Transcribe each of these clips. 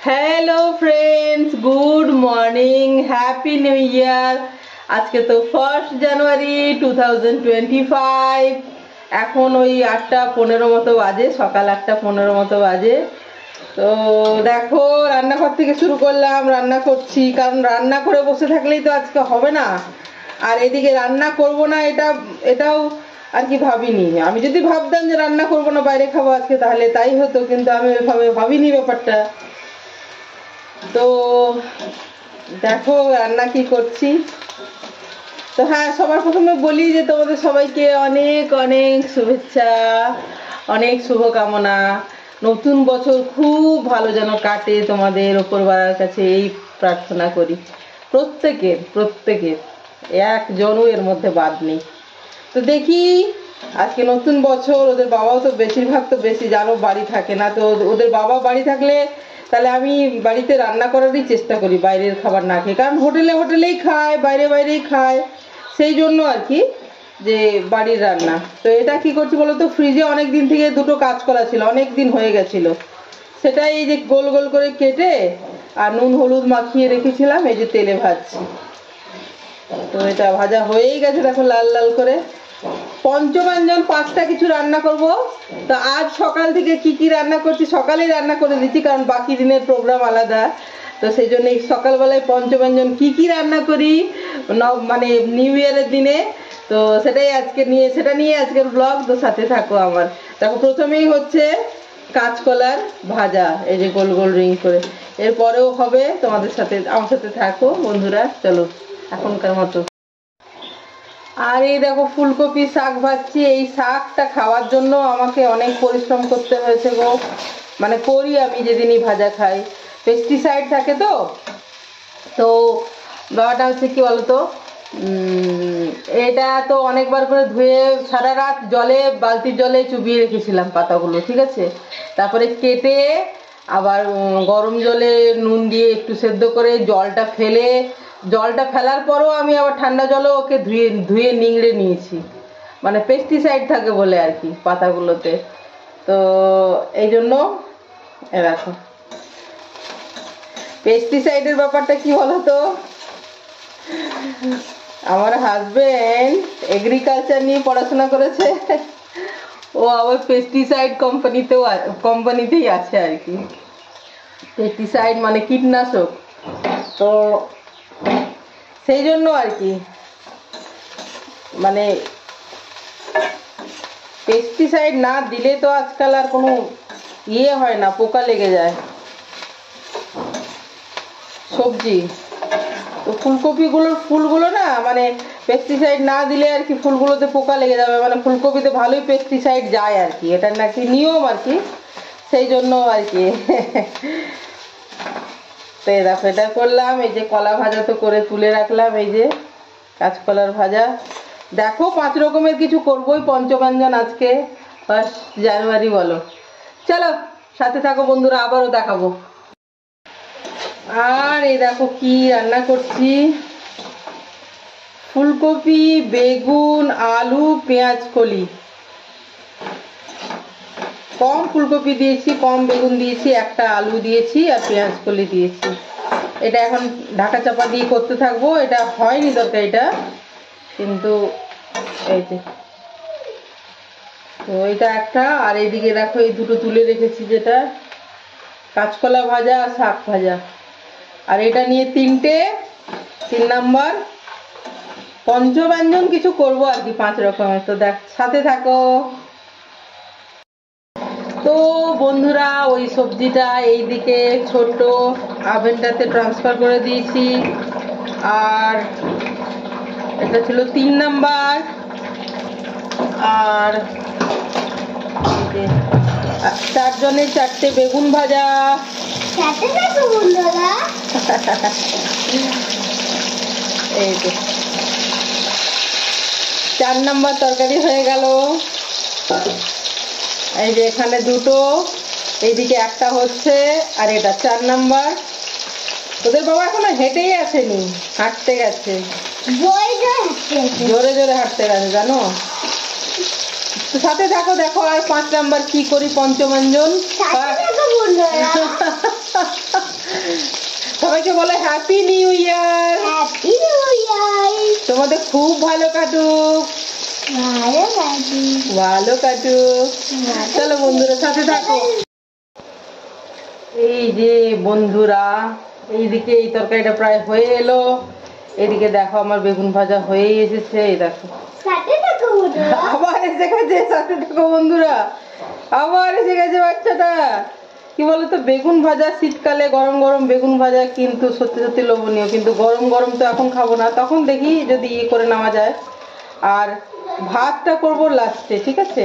Hello friends, good morning, happy new year. আজকে তো 1 জানুয়ারি 2025। এখন ওই 8:15 মতো বাজে, সকাল 8:15 মতো বাজে। তো দেখো, রান্নাঘর থেকে শুরু করলাম, রান্না করছি, কারণ রান্না করে বসে থাকলেই তো আজকে হবে না। আর এদিকে রান্না করব না, এটাও আর কি ভাবিনি। আমি যদি ভাবতাম যে রান্না করব না, বাইরে খাবো আজকে, তাহলে তাই হতো, কিন্তু আমি ওইভাবে ভাবিনি ব্যাপারটা। তো দেখো রান্না কি করছি। তো হ্যাঁ, সবার প্রথমে বলি যে তোমাদের সবাইকে অনেক অনেক শুভেচ্ছা, অনেক শুভকামনা। নতুন বছর খুব ভালো যেন কাটে তোমাদের, ওপরওয়ালার কাছে এই প্রার্থনা করি। প্রত্যেকের একজনও এর মধ্যে বাদ নেই। তো দেখি, আজকে নতুন বছর, ওদের বাবাও তো বেশিরভাগ তো বেশি জানো বাড়ি থাকে না। তো ওদের বাবা বাড়ি থাকলে তাহলে আমি বাড়িতে রান্না করারই চেষ্টা করি, বাইরের খাবার না খেয়ে। কারণ হোটেলেই খায়, বাইরেই খায়, সেই জন্য আর কি যে বাড়ির রান্না। তো এটা কি করছি বলো তো, ফ্রিজে অনেক দিন থেকে দুটো কাঁচকলা ছিল, অনেক দিন হয়ে গেছিল। সেটাই এই যে গোল গোল করে কেটে আর নুন হলুদ মাখিয়ে রেখেছিলাম, এই যে তেলে ভাজছি। তো এটা ভাজা হয়েই গেছে, দেখো লাল লাল করে। পঞ্চব্যঞ্জন 5টা কিছু রান্না করব। তো আজ সকাল থেকে কি কি রান্না করছি, সকালেই রান্না করে দিচ্ছি, কারণ বাকি দিনের প্রোগ্রাম আলাদা। তো সেই জন্য সকালবেলায় পঞ্চব্যঞ্জন কি কি রান্না করি মানে নিউ ইয়ারের দিনে, তো সেটা নিয়ে আজকের ব্লগ। তো সাথে থাকো আমার। দেখো, প্রথমেই হচ্ছে কাঁচকলার ভাজা, এই যে গোল গোল রিং করে। এরপরেও হবে, তোমাদের সাথে আমার সাথে থাকো বন্ধুরা। চলো এখনকার মতো। আর এই দেখো ফুলকপি শাক ভাজছি। এই শাকটা খাওয়ার জন্য আমাকে অনেক পরিশ্রম করতে হয়েছে গো। মানে করি আমি যেদিনই ভাজা খাই, পেস্টিসাইড থাকে তো। তো ব্যাপারটা হচ্ছে কি বলতো, এটা তো অনেকবার করে ধুয়ে সারা রাত বালতির জলে চুবিয়ে রেখেছিলাম পাতাগুলো, ঠিক আছে। তারপরে কেটে আবার গরম জলে নুন দিয়ে একটু সেদ্ধ করে জলটা ফেলার পরও আমি আবার ঠান্ডা জলে ওকে ধুয়ে নিংড়ে নিয়েছি। মানে পেস্টিসাইড থাকে বলে আর কি পাতাগুলোতে। তো এই জন্য দেখো, পেস্টিসাইডের ব্যাপারটা কি বলতো, আমার হাজবেন্ড এগ্রিকালচার নিয়ে পড়াশোনা করেছে। ও আবার পেস্টিসাইড কোম্পানিতেই আছে আর কি। পেস্টিসাইড মানে কীটনাশক। তো সেই জন্য আর কি, মানে পেস্টিসাইড না দিলে তো আজকাল আর কোনো হয় না, পোকা লেগে যায় সবজি। তো ফুলগুলো না, মানে পেস্টিসাইড না দিলে আর কি ফুলগুলোতে পোকা লেগে যাবে। মানে ফুলকপিতে ভালোই পেস্টিসাইড যায় আর কি, এটা নাকি নিয়ম আর কি, সেই জন্য আর কি। তো এই দেখো, এটা করলাম। এই যে কলা ভাজা তো করে তুলে রাখলাম, এই যে কাঁচকলার ভাজা। দেখো 5 রকমের কিছু করবোই পঞ্চব্যঞ্জন আজকে 1 জানুয়ারি বলো। চলো সাথে থাকো বন্ধুরা, আবারও দেখাবো। আর এই দেখো কি রান্না করছি, ফুলকপি, বেগুন, আলু, পেঁয়াজ কলি। কম ফুলকপি দিয়েছি, কম বেগুন দিয়েছি, একটা আলু দিয়েছি আর পেঁয়াজ কলি দিয়েছি। এটা এখন ঢাকা চাপা দিয়ে করতে থাকবো। এটা হয়নি তরকারিটা, কিন্তু এই যে, তো এটা একটা। আর এইদিকে দেখো, এই দুটো তুলে রেখেছি, যেটা কাঁচকলা ভাজা আর শাক ভাজা। আর এটা নিয়ে 3 নাম্বার পঞ্চব্যঞ্জন কিছু করবো আর কি, 5 রকমের। তো সাথে থাকো। তো বন্ধুরা, ওই সবজিটা এইদিকে ছোট আভেনটাতে ট্রান্সফার করে দিয়েছি। আর এটা ছিল 3 নাম্বার। আর 4 জনের 4টে বেগুন ভাজা। এই তো 4 নাম্বার তরকারি হয়ে গেল। এই যে এখানে দুটো, এইদিকে একটা হচ্ছে, আর এটা 4 নাম্বার। তোদের বাবা এখনো হেঁটেই আসেনি, হাঁটতে গেছে, জোরে জোরে হাঁটতে গেছে জানো। তো সাথে থাকো, দেখো আর 5 নাম্বার কি করি পঞ্চব্যঞ্জন। বলো happy new year. Happy new year. তোমাদের খুব ভালো কাটুক। ভালো কাটুক। চলো বন্ধুরা সাথে থাকো। এই যে বন্ধুরা, এইদিকে এই তরকারিটা প্রায় হয়ে এলো। এদিকে দেখো আমার বেগুন ভাজা হয়ে এসেছে। এই দেখো আবার এসে গেছে, সাথে থাকো বন্ধুরা, আবার এসে গেছে বাচ্চাটা। কি বলতো, বেগুন ভাজা শীতকালে গরম গরম বেগুন ভাজা কিন্তু সত্যি সত্যি লোভনীয়, কিন্তু গরম গরম তো এখন খাবো না, তখন দেখি যদি ইয়ে করে নেওয়া যায়। আর ভাতটা করবো লাস্টে, ঠিক আছে?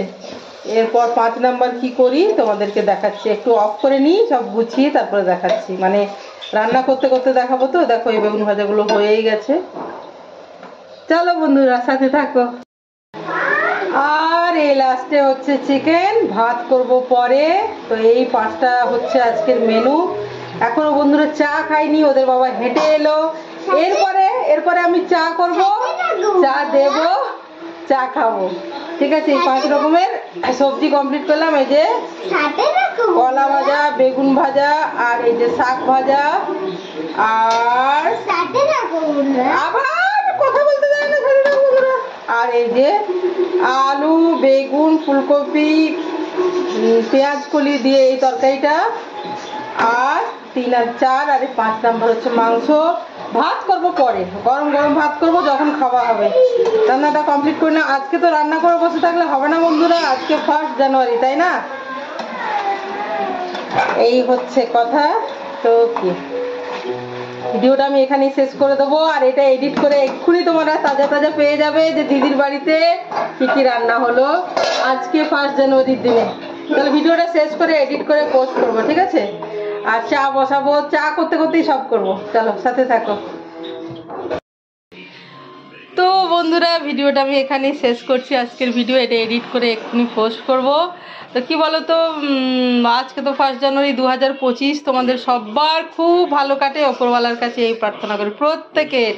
এরপর 5 নাম্বার কি করি তোমাদেরকে দেখাচ্ছি। একটু অফ করে নিই, সব গুছিয়ে তারপরে দেখাচ্ছি, মানে রান্না করতে করতে দেখাবো। তো দেখো এই বেগুন ভাজাগুলো হয়েই গেছে। চলো বন্ধুরা সাথে থাকো। আর এই লাস্টে হচ্ছে চিকেন, ভাত করব পরে। তো এই 5টা হচ্ছে আজকের মেনু। এখনো বন্ধুরা চা খাইনি, ওদের বাবা হেঁটে এলো। এরপরে আমি চা করব, চা দেব, চা খাবো, ঠিক আছে? এই 5 রকমের সবজি কমপ্লিট করলাম। এই যে কলা ভাজা, বেগুন ভাজা, আর এই যে শাক ভাজা, আর আবার কথা বলতে যায় না বন্ধুরা, আর এই যে আলু, বেগুন, ফুলকপি, পেঁয়াজ কলি দিয়ে এই তরকারিটা, আর 3 আর 4 আর 5 নাম্বার হচ্ছে মাংস। ভাত করব পরে, গরম গরম ভাত করব যখন খাওয়া হবে। রান্নাটা কমপ্লিট করে না, আজকে তো রান্না করে বসে থাকলে হবে না বন্ধুরা। আজকে 1 জানুয়ারি, তাই না? এই হচ্ছে কথা। তো কি, ভিডিওটা আমি এখানেই শেষ করে দেবো। আর এটা এডিট করে এক্ষুনি তোমরা তাজা তাজা পেয়ে যাবে যে দিদির বাড়িতে কি কি রান্না হলো আজকে 1 জানুয়ারির দিনে। তাহলে ভিডিওটা শেষ করে এডিট করে পোস্ট করবো, ঠিক আছে? আর চা বসাবো, চা করতে করতেই সব করবো। চলো সাথে থাকো। তো বন্ধুরা ভিডিওটা আমি এখানেই শেষ করছি। আজকের ভিডিও এটা এডিট করে এক্ষুনি পোস্ট করব। তো কি বলো তো, আজকে তো 1 জানুয়ারি 2025। তোমাদের সবার খুব ভালো কাটে, ওপরওয়ালার কাছে এই প্রার্থনা করি প্রত্যেকের।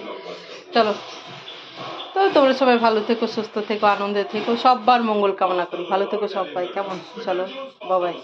চলো, তো তোমরা সবাই ভালো থেকো, সুস্থ থেকো, আনন্দে থেকো, সবার মঙ্গল কামনা করি। ভালো থেকো সবাই, কেমন? চলো বাই বাই।